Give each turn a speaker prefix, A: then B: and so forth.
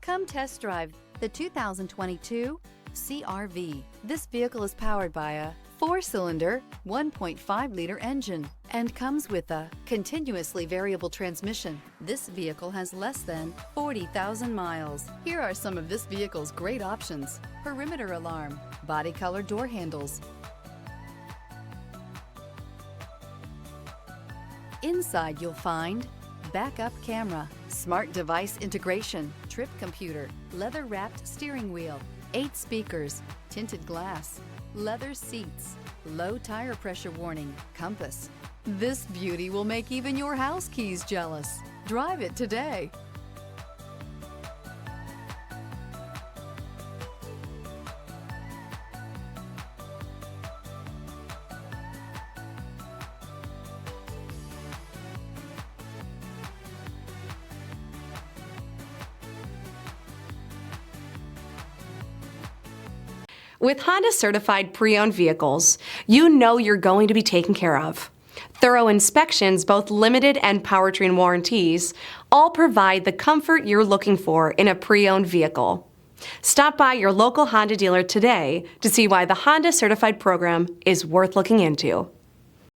A: Come test drive the 2022 CR-V. This vehicle is powered by a 4-cylinder, 1.5-liter engine and comes with a continuously variable transmission. This vehicle has less than 40,000 miles. Here are some of this vehicle's great options: perimeter alarm, body color door handles. Inside you'll find backup camera, smart device integration, trip computer, leather-wrapped steering wheel, 8 speakers, tinted glass, leather seats, low tire pressure warning, compass. This beauty will make even your house keys jealous. Drive it today.
B: With Honda certified pre-owned vehicles, you know you're going to be taken care of. Thorough inspections, both limited and powertrain warranties, all provide the comfort you're looking for in a pre-owned vehicle. Stop by your local Honda dealer today to see why the Honda certified program is worth looking into.